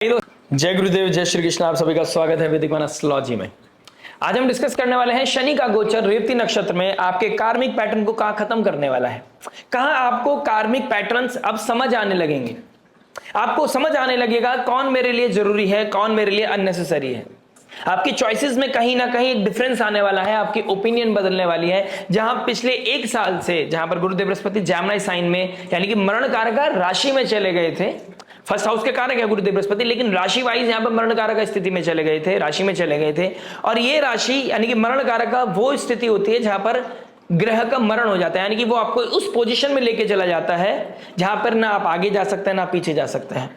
जय गुरुदेव, जय श्री कृष्ण। आप सभी का स्वागत है वैदिक मन एस्ट्रोलॉजी में। आज हम डिस्कस करने वाले हैं शनि का गोचर रेवती नक्षत्र में आपके कार्मिक पैटर्न को कहां खत्म करने वाला है, कहां आपको कार्मिक पैटर्न्स अब समझ आने लगेंगे। आपको समझ आने लगेगा कौन मेरे लिए जरूरी है, कौन मेरे लिए अननेसेसरी है। आपकी चॉइसेस में कहीं ना कहीं एक डिफरेंस आने वाला है, आपकी ओपिनियन बदलने वाली है। जहां पिछले एक साल से जहां पर गुरुदेव बृहस्पति जेमिनी साइन में यानी कि मरण कारक राशि में चले गए थे, फर्स्ट हाउस के कारक है गुरुदेव बृहस्पति, लेकिन राशि वाइज यहां पर मरण कारक स्थिति में चले गए थे, राशि में चले गए थे। और ये राशि यानी कि मरण कारक वो स्थिति होती है जहां पर ग्रह का मरण हो जाता है, यानी कि वो आपको उस पोजीशन में लेके चला जाता है जहां पर ना आप आगे जा सकते हैं ना पीछे जा सकते हैं,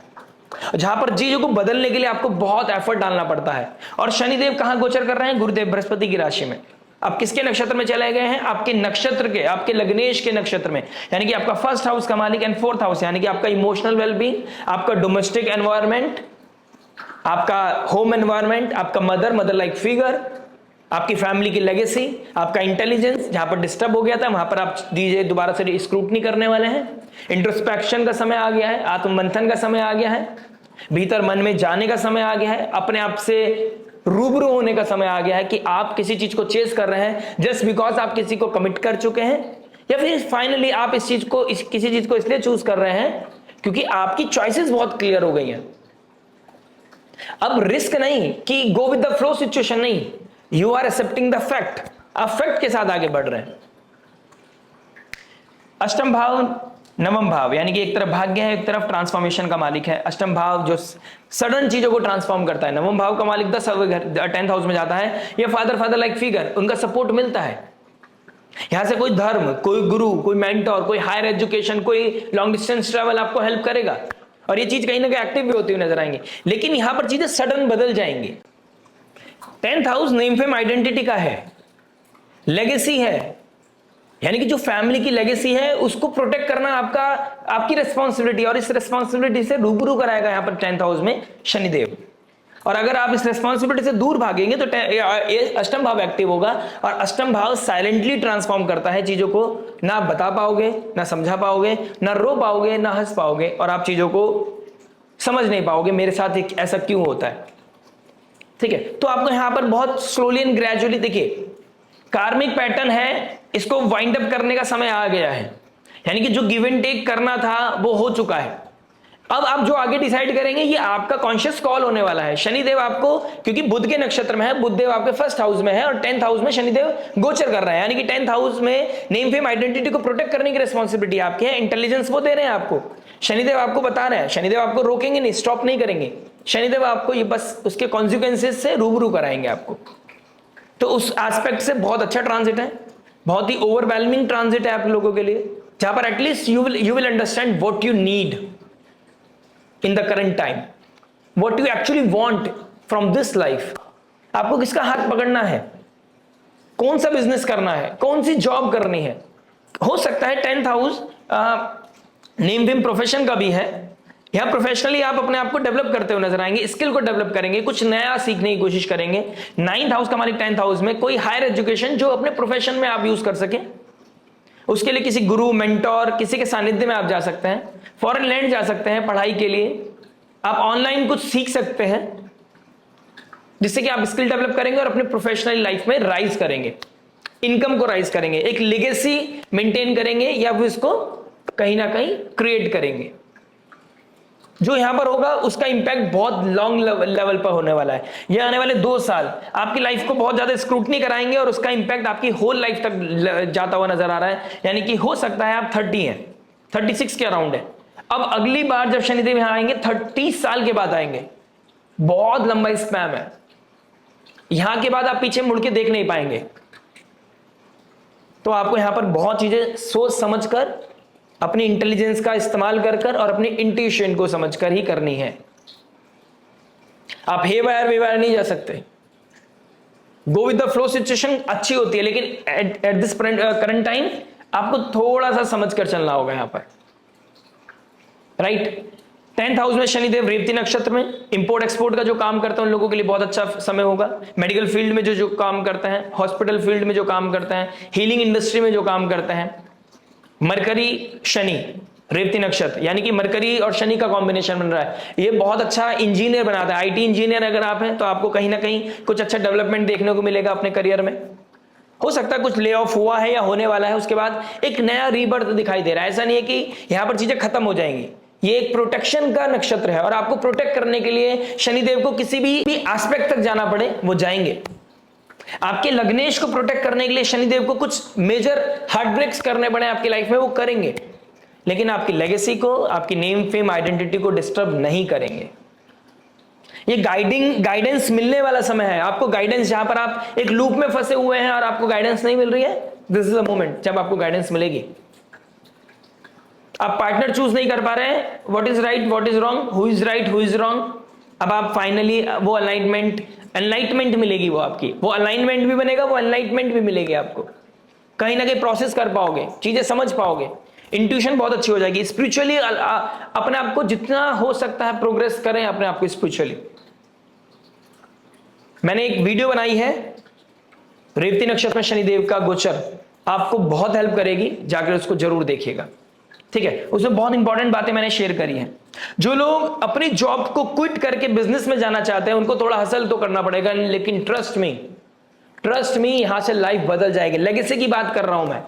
जहां पर चीजों को बदलने के लिए आपको बहुत एफर्ट डालना पड़ता है। और शनिदेव कहां गोचर कर रहे हैं? गुरुदेव बृहस्पति की राशि में। अब किसके नक्षत्र में चले गए हैं? आपके नक्षत्र के, आपके लग्नेश के नक्षत्र में, यानी कि आपका फर्स्ट हाउस का मालिक एंड फोर्थ हाउस, यानी कि आपका इमोशनल वेलबींग, आपका डोमेस्टिक एनवायरमेंट, आपका होम एनवायरमेंट, आपका मदर लाइक फिगर, आपकी फैमिली की लेगेसी, आपका इंटेलिजेंस जहां पर डिस्टर्ब हो गया था वहां पर आप दीजिए दोबारा से स्क्रूटनी करने वाले हैं। इंट्रोस्पेक्शन का समय आ गया है, आत्ममंथन का समय आ गया है, भीतर मन में जाने का समय आ गया है, अपने आप से रूबरू होने का समय आ गया है कि आप किसी चीज को चेस कर रहे हैं जस्ट बिकॉज आप किसी को कमिट कर चुके हैं, या फिर फाइनली आप किसी चीज को इसलिए चूज कर रहे हैं क्योंकि आपकी चॉइसेस बहुत क्लियर हो गई हैं। अब रिस्क नहीं कि go with the flow situation नहीं, you are accepting the fact, आप फैक्ट के साथ आगे बढ़ रहे हैं। अष्टम भाव नवम भाव यानी कि एक तरफ भाग्य है, एक तरफ ट्रांसफॉर्मेशन का मालिक है। अष्टम भाव जो सडन चीजों को ट्रांसफॉर्म करता है, नवम भाव का मालिक 10th हाउस में जाता है, ये फादर लाइक फिगर, उनका सपोर्ट मिलता है। यहां से कोई धर्म, कोई गुरु, कोई मेंटोर, कोई हायर एजुकेशन, कोई लॉन्ग डिस्टेंस ट्रैवल आपको हेल्प करेगा और ये चीज कहीं ना कहीं एक्टिव भी होती हुई नजर आएंगी। लेकिन यहां पर चीजें सडन बदल जाएंगी। 10th house name fame identity का है, लेगेसी है, यानी कि जो फैमिली की लेगेसी है उसको प्रोटेक्ट करना आपकी रिस्पांसिबिलिटी, और इस रिस्पांसिबिलिटी से रूबरू कराएगा यहां पर 10th हाउस में शनिदेव। और अगर आप इस रिस्पांसिबिलिटी से दूर भागेंगे तो अष्टम भाव एक्टिव होगा, और अष्टम भाव साइलेंटली ट्रांसफॉर्म करता है चीजों को। ना आप बता पाओगे, ना समझा पाओगे, ना रो पाओगे, ना हंस पाओगे, और आप चीजों को समझ नहीं पाओगे मेरे साथ ऐसा क्यों होता है। ठीक है, तो आपको यहां पर बहुत स्लोली एंड ग्रेजुअली, देखिए कार्मिक पैटर्न है, इसको वाइंड अप करने का समय आ गया है, यानी कि जो गिव एंड टेक करना था वो हो चुका है। अब आप जो आगे डिसाइड करेंगे ये आपका कॉन्शियस कॉल होने वाला है। शनिदेव आपको, क्योंकि बुध के नक्षत्र में है, बुधदेव आपके फर्स्ट हाउस में है और 10th हाउस में शनिदेव गोचर कर रहा है, यानी कि 10th हाउस में नेम फेम आइडेंटिटी को प्रोटेक्ट करने की रिस्पॉन्सिबिलिटी आपकी है। इंटेलिजेंस वो दे रहे हैं आपको, शनिदेव आपको बता रहे हैं, शनिदेव आपको रोकेंगे नहीं, स्टॉप नहीं करेंगे, शनिदेव आपको ये बस उसके कॉन्सिक्वेंसेस से रूबरू कराएंगे आपको। तो उस एस्पेक्ट से बहुत अच्छा ट्रांजिट है, बहुत ही ओवरवेलमिंग ट्रांजिट है आप लोगों के लिए, जहां पर at least you will understand what you need in the current time, what you actually want from this life. आपको किसका हाथ पकड़ना है, कौन सा बिजनेस करना है, कौन सी जॉब करनी है। हो सकता है 10th house name fame profession का भी है, यहां प्रोफेशनली आप अपने आप को डेवलप करते हुए नजर आएंगे, स्किल को डेवलप करेंगे, कुछ नया सीखने की कोशिश करेंगे। 9th हाउस का मालिक 10th हाउस में, कोई हायर एजुकेशन जो अपने प्रोफेशन में आप यूज कर सकें, उसके लिए किसी गुरु, मेंटोर, किसी के सानिध्य में आप जा सकते हैं, फॉरेन लैंड जा सकते हैं पढ़ाई के लिए, आप ऑनलाइन कुछ सीख सकते हैं जिससे कि आप स्किल डेवलप करेंगे और अपने प्रोफेशनल लाइफ में राइज करेंगे, इनकम को राइज करेंगे, एक लेगेसी मेंटेन करेंगे, या फिर इसको कहीं ना कहीं क्रिएट करेंगे। जो यहां पर होगा उसका इंपैक्ट बहुत लॉन्ग लेवल पर होने वाला है। ये आने वाले 2 साल आपकी लाइफ को बहुत ज्यादा स्क्रूटनी कराएंगे और उसका इंपैक्ट आपकी होल लाइफ तक जाता हुआ नजर आ रहा है। यानी कि हो सकता है आप 30 हैं, 36 के अराउंड है। अब अगली बार जब शनिदेव यहां आएंगे 30 साल के बाद आएंगे, बहुत लंबा स्पैम है, यहां के बाद आप पीछे मुड़ के देख नहीं पाएंगे। तो आपको यहां पर बहुत चीजें सोच समझकर, अपनी इंटेलिजेंस का इस्तेमाल कर और अपनी इंट्यूशन को समझकर ही करनी है। आप हे वायर नहीं जा सकते। गो विद द फ्लो सिचुएशन अच्छी होती है, लेकिन एट दिस करंट टाइम आपको थोड़ा सा समझकर चलना होगा यहां पर, राइट। 10th हाउस में शनिदेव रेवती नक्षत्र में, इंपोर्ट एक्सपोर्ट का जो काम करते हैं उन लोगों के लिए बहुत अच्छा समय होगा। मेडिकल फील्ड में जो काम करते हैं, हॉस्पिटल फील्ड में जो काम करते हैं, हीलिंग इंडस्ट्री में जो काम करते हैं, मरकरी शनि रेवती नक्षत्र यानी कि मरकरी और शनि का कॉम्बिनेशन बन रहा है, ये बहुत अच्छा इंजीनियर बनाता है। आईटी इंजीनियर अगर आप हैं तो आपको कहीं ना कहीं कुछ अच्छा डेवलपमेंट देखने को मिलेगा अपने करियर में। हो सकता है कुछ ले ऑफ हुआ है या होने वाला है, उसके बाद एक नया रीबर्थ दिखाई दे रहा है। ऐसा नहीं है कि यहां पर चीजें खत्म हो जाएंगी, ये एक प्रोटेक्शन का नक्षत्र है और आपको प्रोटेक्ट करने के लिए शनिदेव को किसी भी एस्पेक्ट तक जाना पड़े वो जाएंगे। आपके लग्नेश को प्रोटेक्ट करने के लिए शनिदेव को कुछ मेजर हार्ट ब्रेक्स करने पड़े आपकी लाइफ में, वो करेंगे, लेकिन आपकी लेगेसी को, आपकी नेम फेम आइडेंटिटी को डिस्टर्ब नहीं करेंगे। ये गाइडेंस मिलने वाला समय है आपको। गाइडेंस जहां पर आप एक लूप में फंसे हुए हैं और आपको गाइडेंस नहीं मिल रही है, दिस इज द मोमेंट जब आपको गाइडेंस मिलेगी। आप पार्टनर चूज नहीं कर पा रहे हैं, what is right what is wrong, who is right who is wrong, अब आप फाइनली वो एनलाइटमेंट मिलेगी, वो आपकी वो अलाइनमेंट भी बनेगा, वो एनलाइटमेंट भी मिलेगी आपको। कहीं ना कहीं प्रोसेस कर पाओगे, चीजें समझ पाओगे, इंट्यूशन बहुत अच्छी हो जाएगी। स्पिरिचुअली अपने आप को जितना हो सकता है प्रोग्रेस करें अपने आप को स्पिरिचुअली। मैंने एक वीडियो बनाई है रेवती नक्षत्र में शनिदेव का गोचर, आपको बहुत हेल्प करेगी, जाकर उसको जरूर देखिएगा, ठीक है। उसमें बहुत इंपॉर्टेंट बातें मैंने शेयर करी हैं। जो लोग अपनी जॉब को क्विट करके बिजनेस में जाना चाहते हैं उनको थोड़ा हसल तो करना पड़ेगा, लेकिन ट्रस्ट मी यहां से लाइफ बदल जाएगी। लेगेसी की बात कर रहा हूं मैं,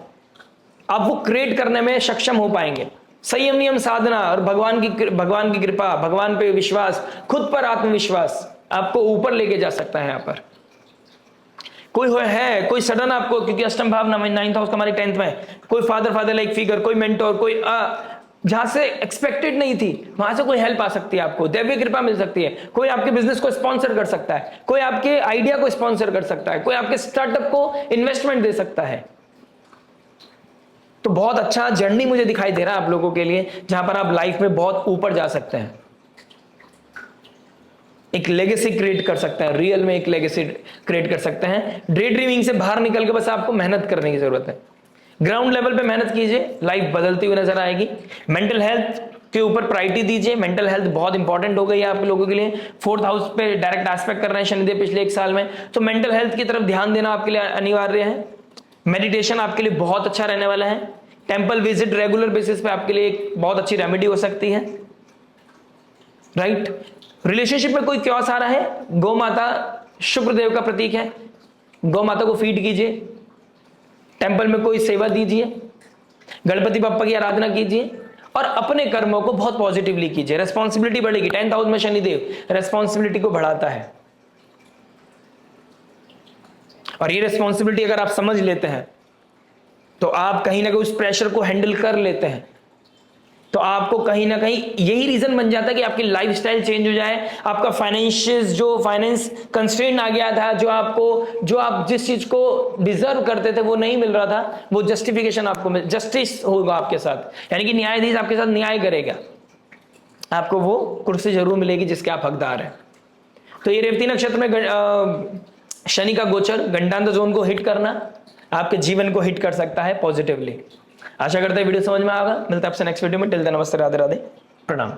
आप वो क्रिएट करने में सक्षम हो पाएंगे। संयम नियम साधना और भगवान की कृपा, भगवान पे विश्वास, खुद पर आत्मविश्वास आपको ऊपर लेके जा सकता है। यहां पर कोई सडन आपको, क्योंकि अष्टम भाव 9th हाउस हमारे 10th में, कोई फादर लाइक फिगर, कोई मेंटोर, कोई जहां से एक्सपेक्टेड नहीं थी वहां से कोई हेल्प आ सकती है, आपको दैवीय कृपा मिल सकती है। कोई आपके बिजनेस को स्पॉन्सर कर सकता है, कोई आपके आइडिया को स्पॉन्सर कर सकता है, कोई आपके स्टार्टअप को इन्वेस्टमेंट दे सकता है। तो बहुत अच्छा जर्नी मुझे दिखाई दे रहा है आप लोगों के लिए, जहां पर आप लाइफ में बहुत ऊपर जा सकते हैं, एक लेगेसी क्रिएट कर सकते हैं, रियल में एक लेगेसी क्रिएट कर सकते हैं। डे ड्रीमिंग से बाहर निकल के बस आपको मेहनत करने की जरूरत है। ग्राउंड लेवल पे मेहनत कीजिए, लाइफ बदलती हुई नजर आएगी। मेंटल हेल्थ के ऊपर प्रायोरिटी दीजिए, मेंटल हेल्थ बहुत इंपॉर्टेंट हो गई है आप लोगों के लिए। 4th हाउस पे डायरेक्ट एस्पेक्ट कर रहे हैं शनिदेव पिछले 1 साल में, तो मेंटल हेल्थ की तरफ ध्यान देना आपके लिए अनिवार्य है। मेडिटेशन आपके लिए बहुत अच्छा रहने वाला है। टेंपल विजिट रेगुलर बेसिस पे आपके लिए एक बहुत अच्छी रेमेडी हो सकती है, राइट। रिलेशनशिप में कोई क्योस आ रहा है, गौ माता शुक्रदेव का प्रतीक है, गौ माता को फीड कीजिए, टेंपल में कोई सेवा दीजिए, गणपति बप्पा की आराधना कीजिए और अपने कर्मों को बहुत पॉजिटिवली कीजिए। रेस्पॉन्सिबिलिटी बढ़ेगी। 10th हाउस में शनिदेव रेस्पॉन्सिबिलिटी को बढ़ाता है, और ये रेस्पॉन्सिबिलिटी अगर आप समझ लेते हैं तो आप कहीं ना कहीं उस प्रेशर को हैंडल कर लेते हैं, तो आपको कहीं ना कहीं यही रीजन बन जाता है कि आपकी लाइफस्टाइल चेंज हो जाए। आपका फाइनेंस कंस्ट्रेंट आ गया था, जो आप जिस चीज को डिजर्व करते थे वो नहीं मिल रहा था, वो जस्टिफिकेशन आपको जस्टिस होगा आपके साथ, यानी कि न्यायाधीश आपके साथ न्याय करेगा, आपको वो कुर्सी जरूर मिलेगी जिसके आप हकदार हैं। तो ये रेवती नक्षत्र में शनि का गोचर गंडांत जोन को हिट करना आपके जीवन को हिट कर सकता है पॉजिटिवली। आशा करते हैं वीडियो समझ में आएगा। मिलता है आपसे नेक्स्ट वीडियो में। टिल देन नमस्ते, राधे राधे, प्रणाम।